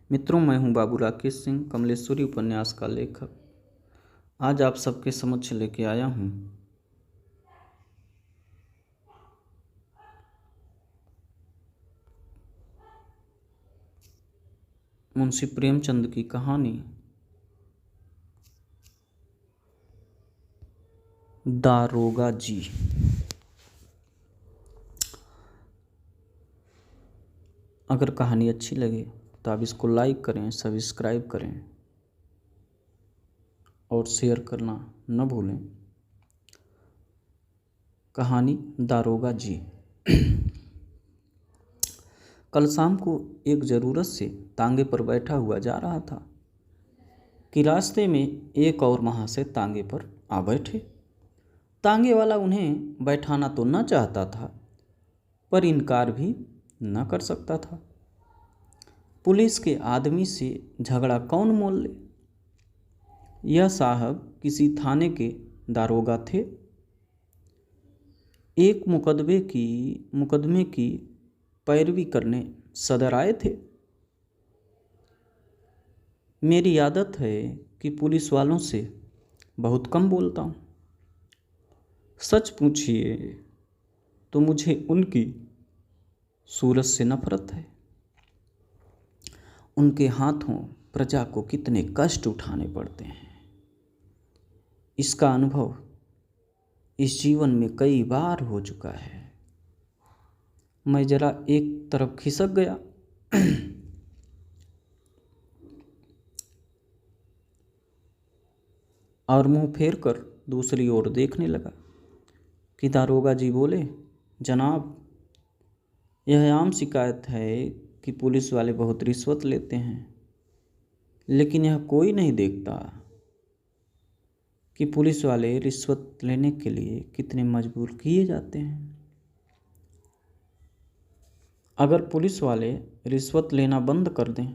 मित्रों, मैं हूं बाबू राकेश सिंह, कमलेश्वरी उपन्यास का लेखक। आज आप सबके समक्ष लेके आया हूं मुंशी प्रेमचंद की कहानी दारोगा जी। अगर कहानी अच्छी लगे तो आप इसको लाइक करें, सब्सक्राइब करें और शेयर करना न भूलें। कहानी दारोगा जी। कल शाम को एक ज़रूरत से तांगे पर बैठा हुआ जा रहा था कि रास्ते में एक और महाशय तांगे पर आ बैठे। तांगे वाला उन्हें बैठाना तो न चाहता था, पर इनकार भी न कर सकता था। पुलिस के आदमी से झगड़ा कौन मोल ले। यह साहब किसी थाने के दारोगा थे। एक मुकदमे की पैरवी करने सदर आए थे। मेरी आदत है कि पुलिस वालों से बहुत कम बोलता हूँ। सच पूछिए तो मुझे उनकी सूरत से नफरत है। उनके हाथों प्रजा को कितने कष्ट उठाने पड़ते हैं, इसका अनुभव इस जीवन में कई बार हो चुका है। मैं जरा एक तरफ खिसक गया। और मुंह फेर कर दूसरी ओर देखने लगा कि दारोगा जी बोले, जनाब, यह आम शिकायत है कि पुलिस वाले बहुत रिश्वत लेते हैं, लेकिन यह कोई नहीं देखता कि पुलिस वाले रिश्वत लेने के लिए कितने मजबूर किए जाते हैं। अगर पुलिस वाले रिश्वत लेना बंद कर दें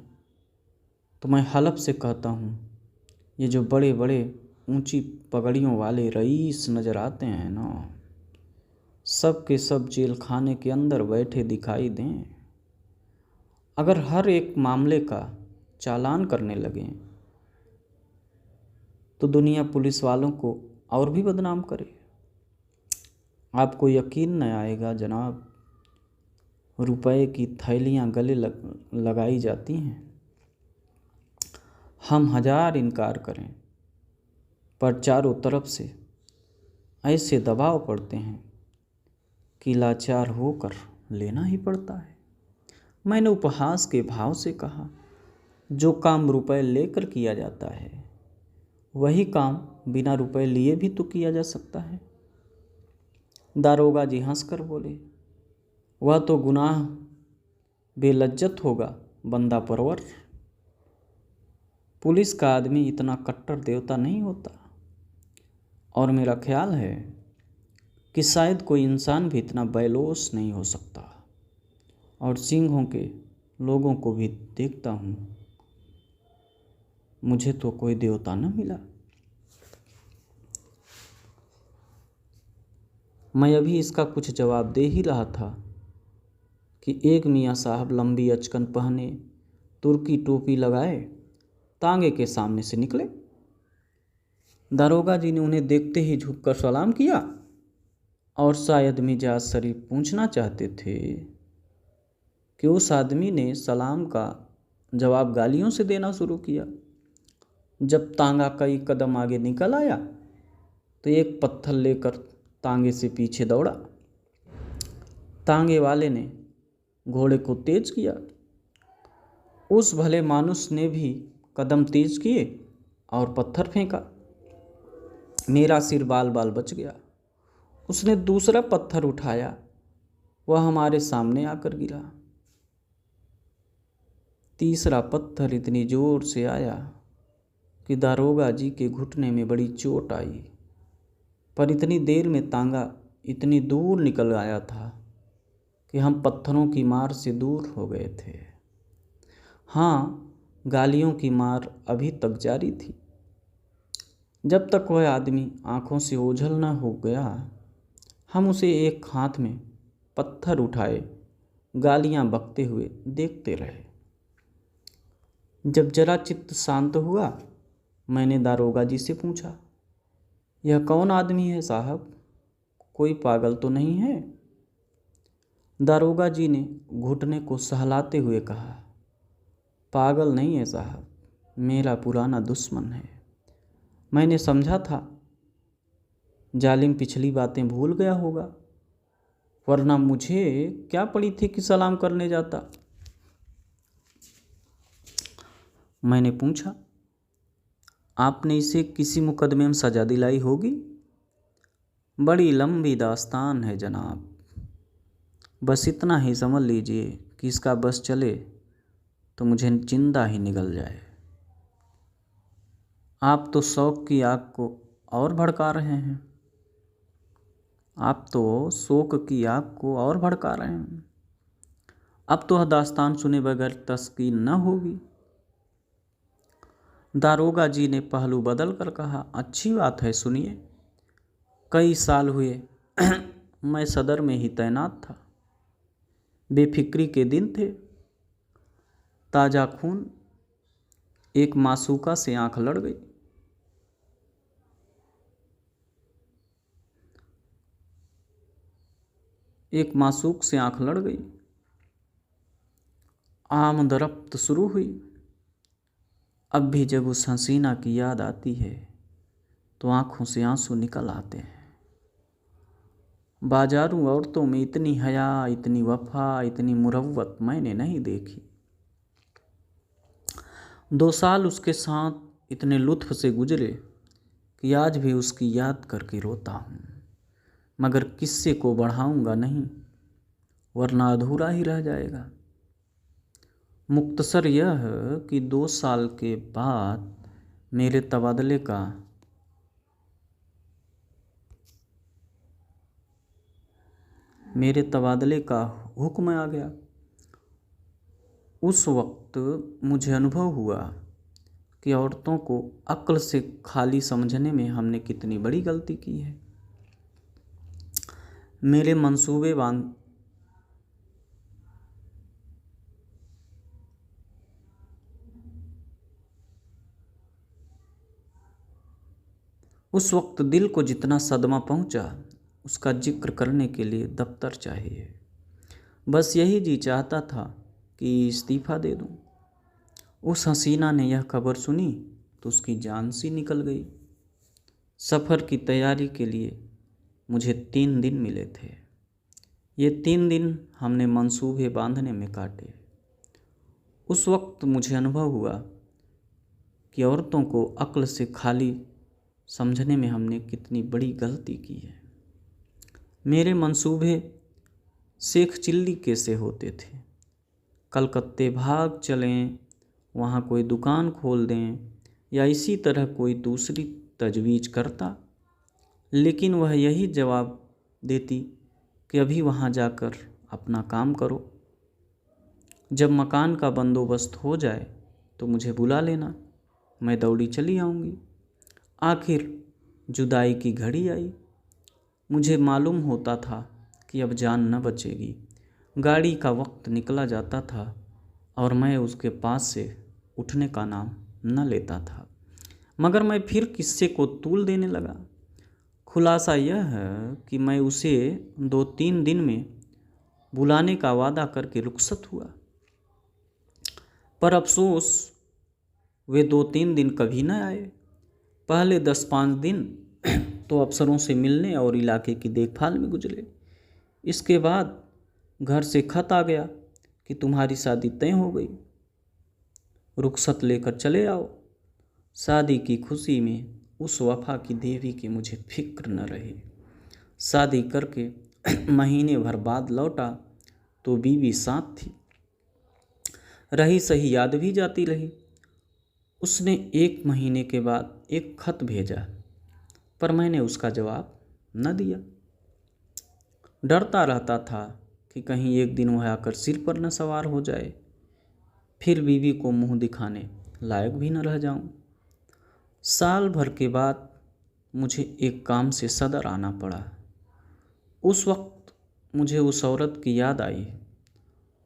तो मैं हलफ से कहता हूँ, ये जो बड़े बड़े ऊंची पगड़ियों वाले रईस नज़र आते हैं ना, सब के सब जेल खाने के अंदर बैठे दिखाई दें। अगर हर एक मामले का चालान करने लगें तो दुनिया पुलिस वालों को और भी बदनाम करे। आपको यकीन न आएगा जनाब, रुपए की थैलियां गले लगाई जाती हैं। हम 1000 इनकार करें, पर चारों तरफ से ऐसे दबाव पड़ते हैं कि लाचार होकर लेना ही पड़ता है। मैंने उपहास के भाव से कहा, जो काम रुपए लेकर किया जाता है वही काम बिना रुपए लिए भी तो किया जा सकता है। दारोगा जी हंसकर बोले, वह तो गुनाह बेलज्जत होगा बंदा परवर। पुलिस का आदमी इतना कट्टर देवता नहीं होता, और मेरा ख्याल है कि शायद कोई इंसान भी इतना बैलोस नहीं हो सकता। और सिंहों के लोगों को भी देखता हूँ, मुझे तो कोई देवता न मिला। मैं अभी इसका कुछ जवाब दे ही रहा था कि एक मियाँ साहब लंबी अचकन पहने, तुर्की टोपी लगाए, तांगे के सामने से निकले। दारोगा जी ने उन्हें देखते ही झुककर सलाम किया और शायद मिजाज शरीफ पूछना चाहते थे कि उस आदमी ने सलाम का जवाब गालियों से देना शुरू किया। जब तांगा कई कदम आगे निकल आया तो एक पत्थर लेकर तांगे से पीछे दौड़ा। तांगे वाले ने घोड़े को तेज किया। उस भले मानुस ने भी कदम तेज किए और पत्थर फेंका। मेरा सिर बाल बाल बच गया। उसने दूसरा पत्थर उठाया, वह हमारे सामने आकर गिरा। तीसरा पत्थर इतनी जोर से आया कि दारोगा जी के घुटने में बड़ी चोट आई, पर इतनी देर में तांगा इतनी दूर निकल आया था कि हम पत्थरों की मार से दूर हो गए थे। हाँ, गालियों की मार अभी तक जारी थी। जब तक वह आदमी आंखों से ओझल न हो गया, हम उसे एक हाथ में पत्थर उठाए गालियां बकते हुए देखते रहे। जब जरा चित्त शांत हुआ, मैंने दारोगा जी से पूछा, यह कौन आदमी है साहब? कोई पागल तो नहीं है? दारोगा जी ने घुटने को सहलाते हुए कहा, पागल नहीं है साहब, मेरा पुराना दुश्मन है। मैंने समझा था जालिम पिछली बातें भूल गया होगा, वरना मुझे क्या पड़ी थी कि सलाम करने जाता। मैंने पूछा, आपने इसे किसी मुकदमे में सजा दिलाई होगी? बड़ी लंबी दास्तान है जनाब, बस इतना ही समझ लीजिए कि इसका बस चले तो मुझे जिंदा ही निगल जाए। आप तो शौक की आग को और भड़का रहे हैं। आप तो शोक की आग को और भड़का रहे हैं। अब तो यह दास्तान सुने बगैर तस्कीन न होगी। दारोगा जी ने पहलू बदल कर कहा, अच्छी बात है, सुनिए। कई साल हुए मैं सदर में ही तैनात था। बेफिक्री के दिन थे। ताज़ा खून एक मासूका से आंख लड़ गई। एक मासूक से आंख लड़ गई। आमदरफ्त शुरू हुई। अब भी जब उस हसीना की याद आती है तो आंखों से आंसू निकल आते हैं। बाजारू औरतों में इतनी हया, इतनी वफा, इतनी मुरव्वत मैंने नहीं देखी। 2 साल उसके साथ इतने लुत्फ से गुजरे कि आज भी उसकी याद करके रोता हूँ, मगर किस्से को बढ़ाऊंगा नहीं, वरना अधूरा ही रह जाएगा। मुख्तसर यह है कि 2 साल के बाद मेरे तबादले का हुक्म आ गया। उस वक्त मुझे अनुभव हुआ कि औरतों को अक्ल से खाली समझने में हमने कितनी बड़ी गलती की है। मेरे मंसूबे उस वक्त दिल को जितना सदमा पहुंचा, उसका जिक्र करने के लिए दफ्तर चाहिए। बस यही जी चाहता था कि इस्तीफ़ा दे दूं। उस हसीना ने यह खबर सुनी तो उसकी जान सी निकल गई। सफ़र की तैयारी के लिए मुझे 3 दिन मिले थे। ये 3 दिन हमने मंसूबे बांधने में काटे। उस वक्त मुझे अनुभव हुआ कि औरतों को अक्ल से खाली समझने में हमने कितनी बड़ी गलती की है। मेरे मंसूबे शेख चिल्ली के से होते थे। कलकत्ते भाग चलें, वहाँ कोई दुकान खोल दें या इसी तरह कोई दूसरी तजवीज़ करता, लेकिन वह यही जवाब देती कि अभी वहाँ जाकर अपना काम करो। जब मकान का बंदोबस्त हो जाए तो मुझे बुला लेना, मैं दौड़ी चली आऊँगी। आखिर जुदाई की घड़ी आई। मुझे मालूम होता था कि अब जान न बचेगी। गाड़ी का वक्त निकला जाता था और मैं उसके पास से उठने का नाम न लेता था, मगर मैं फिर किस्से को तूल देने लगा। खुलासा यह है कि मैं उसे 2-3 दिन में बुलाने का वादा करके रुखसत हुआ, पर अफसोस वे 2-3 दिन कभी न आए। पहले 10-5 दिन तो अफसरों से मिलने और इलाके की देखभाल में गुजरे। इसके बाद घर से खत आ गया कि तुम्हारी शादी तय हो गई, रुखसत लेकर चले आओ। शादी की खुशी में उस वफा की देवी की मुझे फिक्र न रही। शादी करके महीने भर बाद लौटा तो बीवी साथ थी। रही सही याद भी जाती रही। उसने 1 महीने के बाद एक खत भेजा, पर मैंने उसका जवाब न दिया। डरता रहता था कि कहीं एक दिन वह आकर सिर पर न सवार हो जाए, फिर बीवी को मुंह दिखाने लायक भी न रह जाऊं। साल भर के बाद मुझे एक काम से सदर आना पड़ा। उस वक्त मुझे उस औरत की याद आई।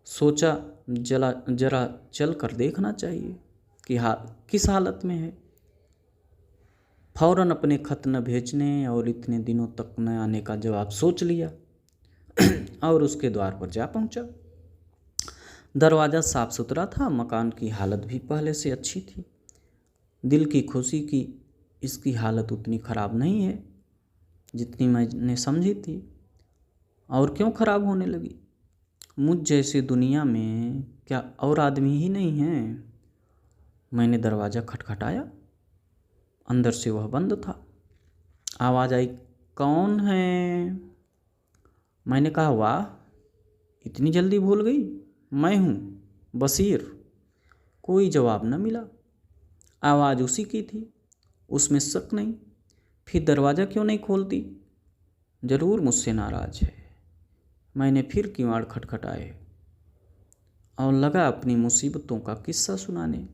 सोचा जरा चल कर देखना चाहिए। किस हालत में है। फौरन अपने खत न भेजने और इतने दिनों तक न आने का जवाब सोच लिया और उसके द्वार पर जा पहुंचा। दरवाज़ा साफ सुथरा था, मकान की हालत भी पहले से अच्छी थी। दिल की खुशी की इसकी हालत उतनी ख़राब नहीं है जितनी मैंने समझी थी। और क्यों ख़राब होने लगी? मुझ जैसे दुनिया में क्या और आदमी ही नहीं हैं? मैंने दरवाज़ा खटखटाया। अंदर से वह बंद था। आवाज़ आई, कौन है? मैंने कहा, वाह, इतनी जल्दी भूल गई, मैं हूँ, बशीर। कोई जवाब न मिला। आवाज़ उसी की थी, उसमें शक नहीं। फिर दरवाज़ा क्यों नहीं खोलती? ज़रूर मुझसे नाराज़ है। मैंने फिर किवाड़ खटखटाए और लगा अपनी मुसीबतों का किस्सा सुनाने।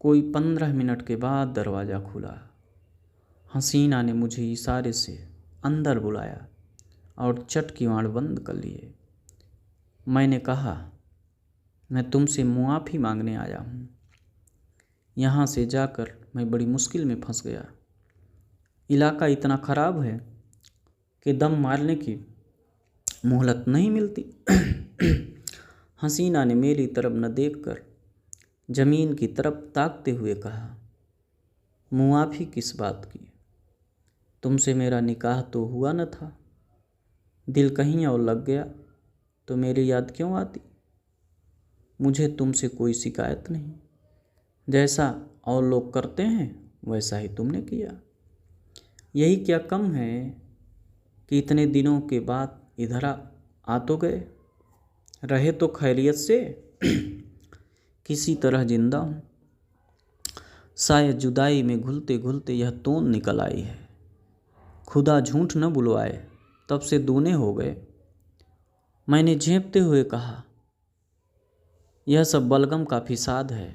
कोई 15 मिनट के बाद दरवाज़ा खुला। हसीना ने मुझे इशारे से अंदर बुलाया और चट किवाड़ बंद कर लिए। मैंने कहा, मैं तुमसे मुआफ़ी मांगने आया हूँ। यहाँ से जाकर मैं बड़ी मुश्किल में फंस गया। इलाका इतना ख़राब है कि दम मारने की मोहलत नहीं मिलती। हसीना ने मेरी तरफ न देखकर ज़मीन की तरफ ताकते हुए कहा, मुआफ़ी किस बात की? तुमसे मेरा निकाह तो हुआ न था। दिल कहीं और लग गया तो मेरी याद क्यों आती? मुझे तुमसे कोई शिकायत नहीं। जैसा और लोग करते हैं वैसा ही तुमने किया। यही क्या कम है कि इतने दिनों के बाद इधर आ तो गए। रहे तो खैरियत से। किसी तरह जिंदा हूँ। शायद जुदाई में घुलते घुलते यह तोन निकल आई है। खुदा झूठ न बुलवाए, तब से दूने हो गए। मैंने झेंपते हुए कहा, यह सब बलगम का फिसाद है।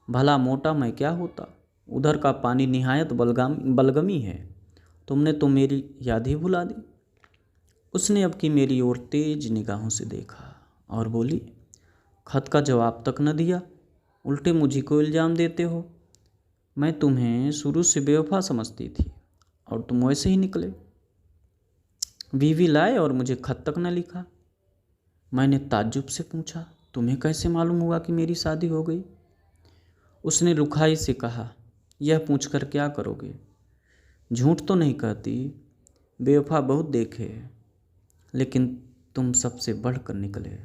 भला मोटा मैं क्या होता? उधर का पानी निहायत बलगमी है। तुमने तो मेरी याद ही भुला दी। उसने अब की मेरी ओर तेज निगाहों से देखा और बोली, खत का जवाब तक न दिया, उल्टे मुझी को इल्ज़ाम देते हो। मैं तुम्हें शुरू से बेवफा समझती थी और तुम वैसे ही निकले। बीवी लाए और मुझे खत तक न लिखा। मैंने ताज्जुब से पूछा, तुम्हें कैसे मालूम हुआ कि मेरी शादी हो गई? उसने रुखाई से कहा, यह पूछकर क्या करोगे? झूठ तो नहीं कहती। बेवफा बहुत देखे, लेकिन तुम सबसे बढ़कर निकले।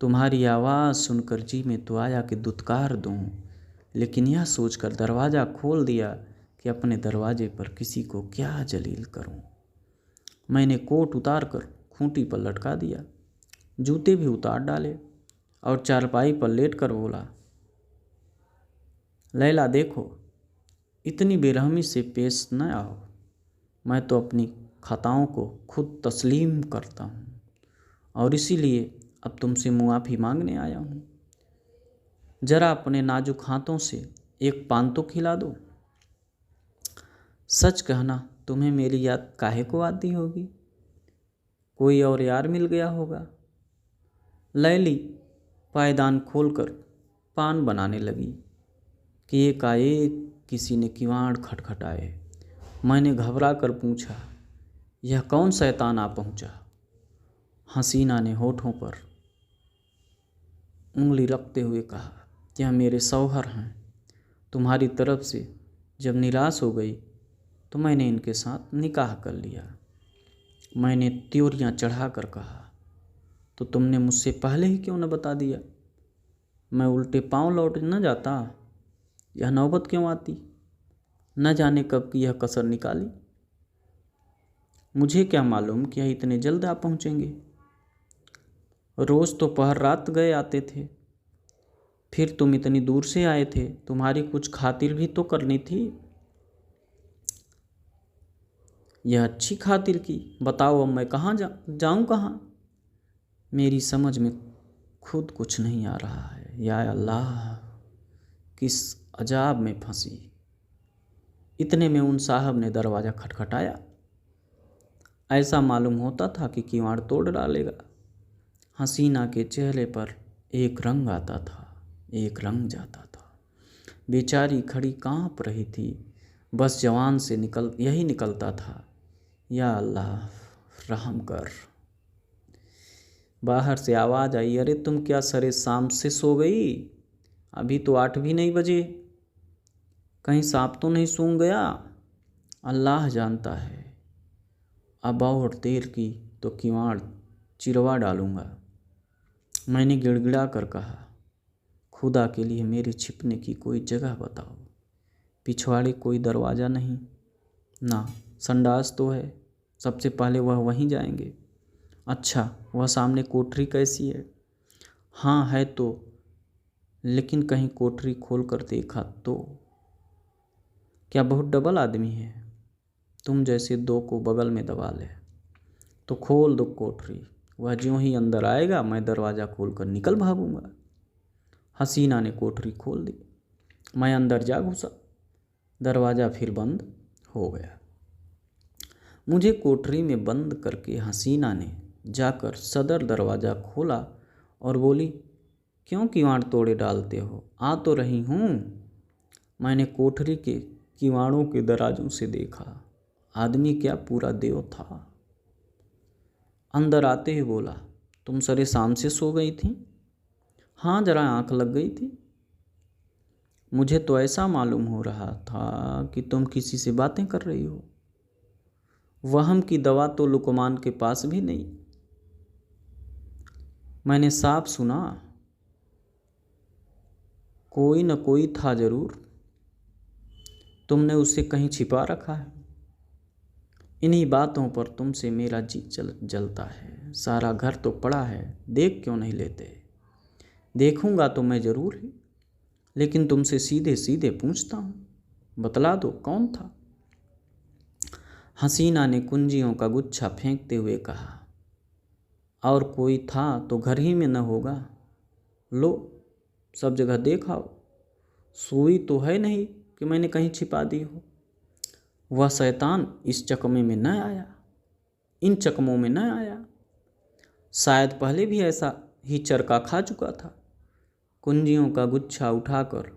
तुम्हारी आवाज़ सुनकर जी में तो आया कि दुत्कार दूं, लेकिन यह सोचकर दरवाज़ा खोल दिया कि अपने दरवाजे पर किसी को क्या जलील करूं। मैंने कोट उतार कर खूंटी पर लटका दिया, जूते भी उतार डाले और चारपाई पर लेटकर बोला, लैला देखो, इतनी बेरहमी से पेश न आओ। मैं तो अपनी खताओं को खुद तस्लीम करता हूँ और इसीलिए अब तुमसे मुआफ़ी मांगने आया हूँ। ज़रा अपने नाजुक हाथों से एक पान तो खिला दो। सच कहना, तुम्हें मेरी याद काहे को आती होगी? कोई और यार मिल गया होगा। लैली पायदान खोलकर पान बनाने लगी कि एकाएक किसी ने किवाड़ खटखटाए। मैंने घबरा कर पूछा, यह कौन शैतान आ पहुंचा? हसीना ने होठों पर उंगली रखते हुए कहा, यह मेरे शौहर हैं। तुम्हारी तरफ से जब निराश हो गई तो मैंने इनके साथ निकाह कर लिया। मैंने त्योरियां चढ़ाकर कहा, तो तुमने मुझसे पहले ही क्यों न बता दिया? मैं उल्टे पांव लौट न जाता। यह नौबत क्यों आती? न जाने कब की यह कसर निकाली। मुझे क्या मालूम कि यह इतने जल्द आ पहुँचेंगे। रोज़ तो पहर रात गए आते थे। फिर तुम इतनी दूर से आए थे, तुम्हारी कुछ खातिर भी तो करनी थी। यह अच्छी खातिर की। बताओ अब मैं कहाँ जाऊँ कहाँ? मेरी समझ में खुद कुछ नहीं आ रहा है। या अल्लाह, किस अजाब में फंसी। इतने में उन साहब ने दरवाज़ा खटखटाया। ऐसा मालूम होता था कि किवाड़ तोड़ डालेगा। हसीना के चेहरे पर एक रंग आता था, एक रंग जाता था। बेचारी खड़ी काँप रही थी। बस जवान से यही निकलता था, या अल्लाह रहम कर। बाहर से आवाज़ आई, अरे तुम क्या सरे शाम से सो गई? अभी तो 8 भी नहीं बजे। कहीं सांप तो नहीं सूंघ गया? अल्लाह जानता है, अब और देर की तो किवाड़ चिरवा डालूंगा। मैंने गिड़गिड़ा कर कहा, खुदा के लिए मेरे छिपने की कोई जगह बताओ। पिछवाड़े कोई दरवाज़ा नहीं ना, संडास तो है, सबसे पहले वह वहीं जाएंगे। अच्छा, वह सामने कोठरी कैसी है? हाँ है तो, लेकिन कहीं कोठरी खोल कर देखा तो? क्या बहुत डबल आदमी है? तुम जैसे 2 को बगल में दबा ले। तो खोल दो कोठरी, वह ज्यों ही अंदर आएगा मैं दरवाज़ा खोल कर निकल भागूंगा। हसीना ने कोठरी खोल दी। मैं अंदर जा घुसा। दरवाज़ा फिर बंद हो गया। मुझे कोठरी में बंद करके हसीना ने जाकर सदर दरवाज़ा खोला और बोली, क्यों किवाड़ तोड़े डालते हो? आ तो रही हूँ। मैंने कोठरी के किवाड़ों के दराजों से देखा। आदमी क्या, पूरा देव था। अंदर आते ही बोला, तुम सरे शाम से सो गई थी? हाँ, जरा आंख लग गई थी। मुझे तो ऐसा मालूम हो रहा था कि तुम किसी से बातें कर रही हो। वहम की दवा तो लुकमान के पास भी नहीं। मैंने साफ सुना, कोई न कोई था जरूर। तुमने उसे कहीं छिपा रखा है। इन्हीं बातों पर तुमसे मेरा जी जलता है। सारा घर तो पड़ा है, देख क्यों नहीं लेते? देखूंगा तो मैं जरूर ही, लेकिन तुमसे सीधे सीधे पूछता हूँ, बतला दो कौन था? हसीना ने कुंजियों का गुच्छा फेंकते हुए कहा, और कोई था तो घर ही में न होगा। लो, सब जगह देखाओ, सुई तो है नहीं कि मैंने कहीं छिपा दी हो। वह शैतान इस चकमे में न आया, इन चकमों में न आया। शायद पहले भी ऐसा ही चरका खा चुका था। कुंजियों का गुच्छा उठाकर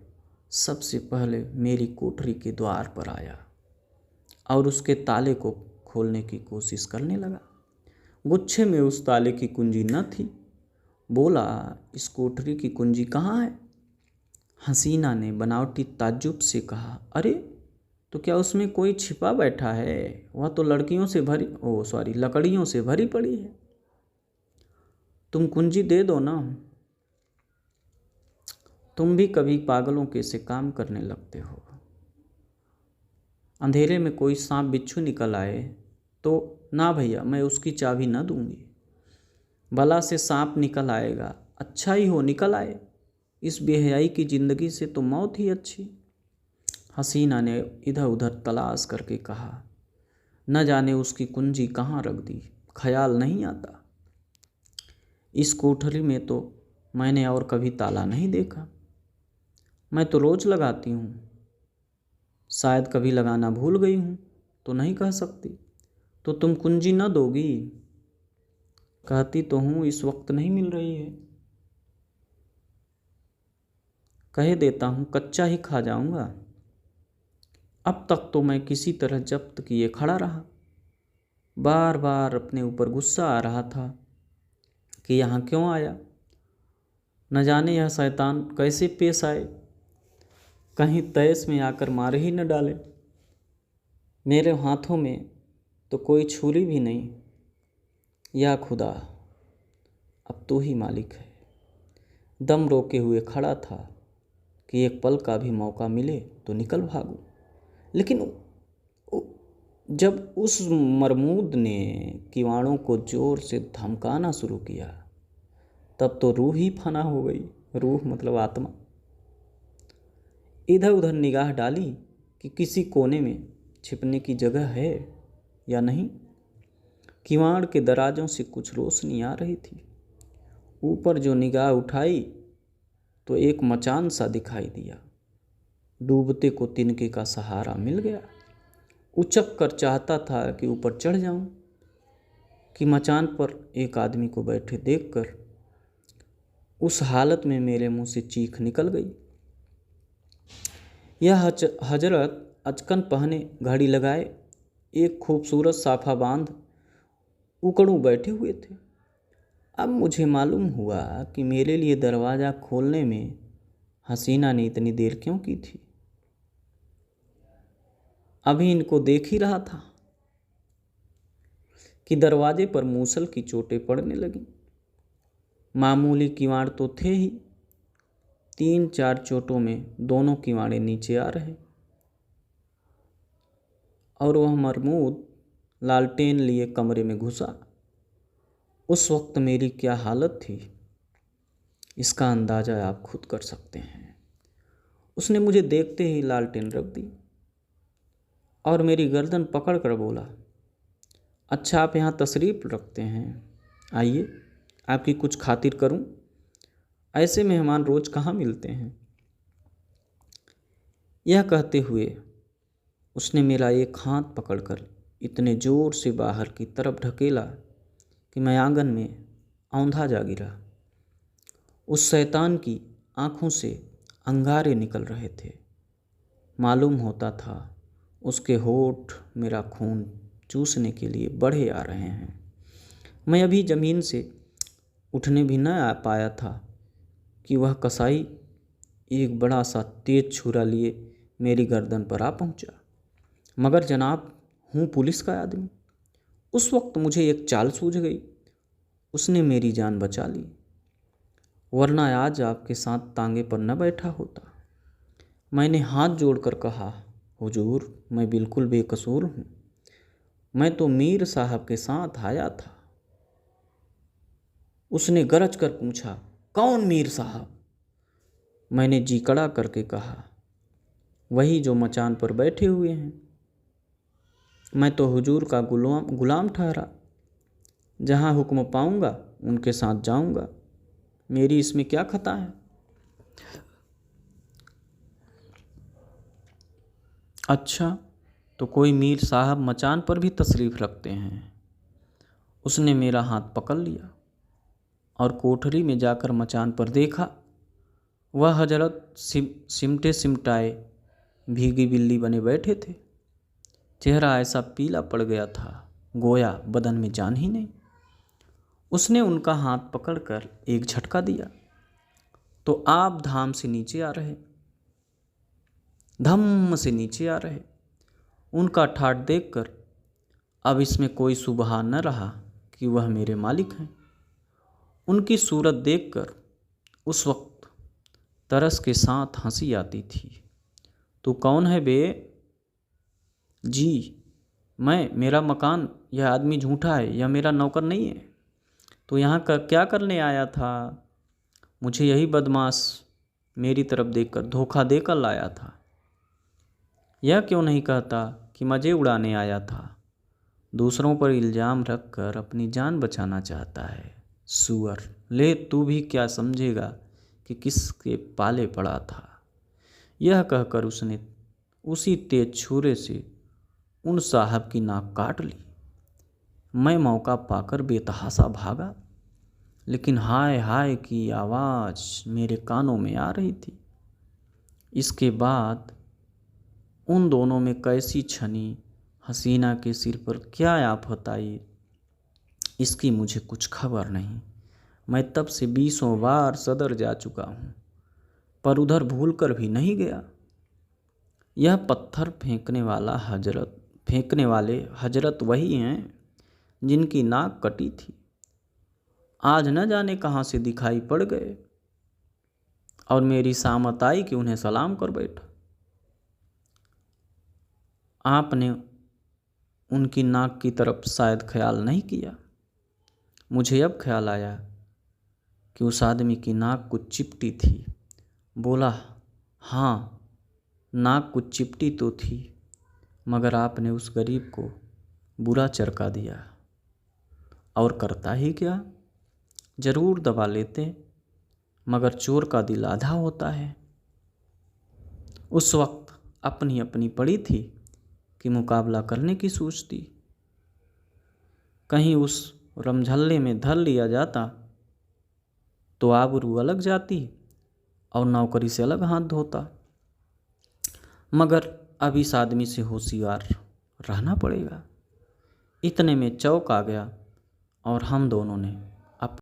सबसे पहले मेरी कोठरी के द्वार पर आया और उसके ताले को खोलने की कोशिश करने लगा। गुच्छे में उस ताले की कुंजी न थी। बोला, इस कोठरी की कुंजी कहाँ है? हसीना ने बनावटी ताज्जुब से कहा, अरे तो क्या उसमें कोई छिपा बैठा है? वह तो लकड़ियों से भरी पड़ी है। तुम कुंजी दे दो ना। तुम भी कभी पागलों के से काम करने लगते हो। अंधेरे में कोई सांप बिच्छू निकल आए तो ना भैया, मैं उसकी चाबी न दूंगी। बला से सांप निकल आएगा, अच्छा ही हो निकल आए। इस बेहयाई की ज़िंदगी से तो मौत ही अच्छी। हसीना ने इधर उधर तलाश करके कहा, न जाने उसकी कुंजी कहाँ रख दी, ख्याल नहीं आता। इस कोठरी में तो मैंने और कभी ताला नहीं देखा। मैं तो रोज़ लगाती हूँ। शायद कभी लगाना भूल गई हूँ तो नहीं कह सकती। तो तुम कुंजी न दोगी? कहती तो हूँ, इस वक्त नहीं मिल रही है। कह देता हूँ, कच्चा ही खा जाऊँगा। अब तक तो मैं किसी तरह जब्त किए खड़ा रहा। बार बार अपने ऊपर गुस्सा आ रहा था कि यहाँ क्यों आया। न जाने यह शैतान कैसे पेश आए, कहीं तैस में आकर मार ही न डाले। मेरे हाथों में तो कोई छुरी भी नहीं। या खुदा, अब तू ही मालिक है। दम रोके हुए खड़ा था कि एक पल का भी मौका मिले तो निकल भागूं, लेकिन जब उस मरमूद ने किवाड़ों को जोर से धमकाना शुरू किया तब तो रूह ही फना हो गई। रूह मतलब आत्मा। इधर उधर निगाह डाली कि किसी कोने में छिपने की जगह है या नहीं। किवाड़ के दराजों से कुछ रोशनी आ रही थी। ऊपर जो निगाह उठाई तो एक मचान सा दिखाई दिया। डूबते को तिनके का सहारा मिल गया। उचक कर चाहता था कि ऊपर चढ़ जाऊं कि मचान पर एक आदमी को बैठे देखकर उस हालत में मेरे मुंह से चीख निकल गई। यह हजरत अचकन पहने, घड़ी लगाए, एक खूबसूरत साफा बांध उकड़ू बैठे हुए थे। अब मुझे मालूम हुआ कि मेरे लिए दरवाज़ा खोलने में हसीना ने इतनी देर क्यों की थी। अभी इनको देख ही रहा था कि दरवाजे पर मूसल की चोटें पड़ने लगीं। मामूली किवाड़ तो थे ही, 3-4 चोटों में दोनों किवाड़े नीचे आ रहे और वह मरमूद लालटेन लिए कमरे में घुसा। उस वक्त मेरी क्या हालत थी, इसका अंदाज़ा आप खुद कर सकते हैं। उसने मुझे देखते ही लालटेन रख दी और मेरी गर्दन पकड़ कर बोला, अच्छा आप यहाँ तशरीफ़ रखते हैं, आइए आपकी कुछ खातिर करूं, ऐसे मेहमान रोज़ कहाँ मिलते हैं। यह कहते हुए उसने मेरा एक हाथ पकड़कर इतने ज़ोर से बाहर की तरफ ढकेला कि मैं आंगन में औंधा जा गिरा। उस शैतान की आँखों से अंगारे निकल रहे थे। मालूम होता था उसके होठ मेरा खून चूसने के लिए बढ़े आ रहे हैं। मैं अभी ज़मीन से उठने भी न आ पाया था कि वह कसाई एक बड़ा सा तेज छुरा लिए मेरी गर्दन पर आ पहुंचा। मगर जनाब, हूँ पुलिस का आदमी। उस वक्त मुझे एक चाल सूझ गई, उसने मेरी जान बचा ली, वरना आज आपके साथ तांगे पर न बैठा होता। मैंने हाथ जोड़कर कहा, हुजूर मैं बिल्कुल बेकसूर हूँ, मैं तो मीर साहब के साथ आया था। उसने गरज कर पूछा, कौन मीर साहब? मैंने जी कड़ा करके कहा, वही जो मचान पर बैठे हुए हैं। मैं तो हुजूर का गुलाम ठहरा, जहाँ हुक्म पाऊंगा उनके साथ जाऊंगा, मेरी इसमें क्या खता है। अच्छा, तो कोई मीर साहब मचान पर भी तशरीफ़ रखते हैं। उसने मेरा हाथ पकड़ लिया और कोठरी में जाकर मचान पर देखा। वह हजरत सिमटे सिमटाए भीगी बिल्ली बने बैठे थे। चेहरा ऐसा पीला पड़ गया था, गोया बदन में जान ही नहीं। उसने उनका हाथ पकड़कर एक झटका दिया तो आप धाम से नीचे आ रहे, धम्म से नीचे आ रहे। उनका ठाठ देखकर अब इसमें कोई सुबह न रहा कि वह मेरे मालिक हैं। उनकी सूरत देखकर उस वक्त तरस के साथ हंसी आती थी। तू कौन है बे? जी मेरा मकान, यह आदमी झूठा है, यह मेरा नौकर नहीं है। तो यहाँ का क्या करने आया था? मुझे यही बदमाश मेरी तरफ देखकर धोखा देकर लाया था। यह क्यों नहीं कहता कि मज़े उड़ाने आया था? दूसरों पर इल्ज़ाम रखकर अपनी जान बचाना चाहता है। सुअर, ले तू भी क्या समझेगा कि किसके पाले पड़ा था। यह कहकर उसने उसी तेज छुरे से उन साहब की नाक काट ली। मैं मौका पाकर बेतहाशा भागा, लेकिन हाय हाय की आवाज़ मेरे कानों में आ रही थी। इसके बाद उन दोनों में कैसी छनी हसीना के सिर पर क्या आफत आई, इसकी मुझे कुछ खबर नहीं। मैं तब से 20 बार सदर जा चुका हूँ, पर उधर भूल कर भी नहीं गया। यह पत्थर फेंकने वाले हजरत वही हैं जिनकी नाक कटी थी। आज न जाने कहाँ से दिखाई पड़ गए और मेरी सामत आई कि उन्हें सलाम कर बैठा। आपने उनकी नाक की तरफ शायद ख्याल नहीं किया। मुझे अब ख्याल आया कि उस आदमी की नाक कुछ चिपटी थी। बोला, हाँ नाक कुछ चिपटी तो थी, मगर आपने उस गरीब को बुरा चरका दिया। और करता ही क्या, ज़रूर दबा लेते, मगर चोर का दिल आधा होता है। उस वक्त अपनी अपनी पड़ी थी कि मुकाबला करने की सोचती। कहीं उस रमझल्ले में धर लिया जाता तो आबरू अलग जाती और नौकरी से अलग हाथ धोता। मगर अब इस आदमी से होशियार रहना पड़ेगा। इतने में चौक आ गया और हम दोनों ने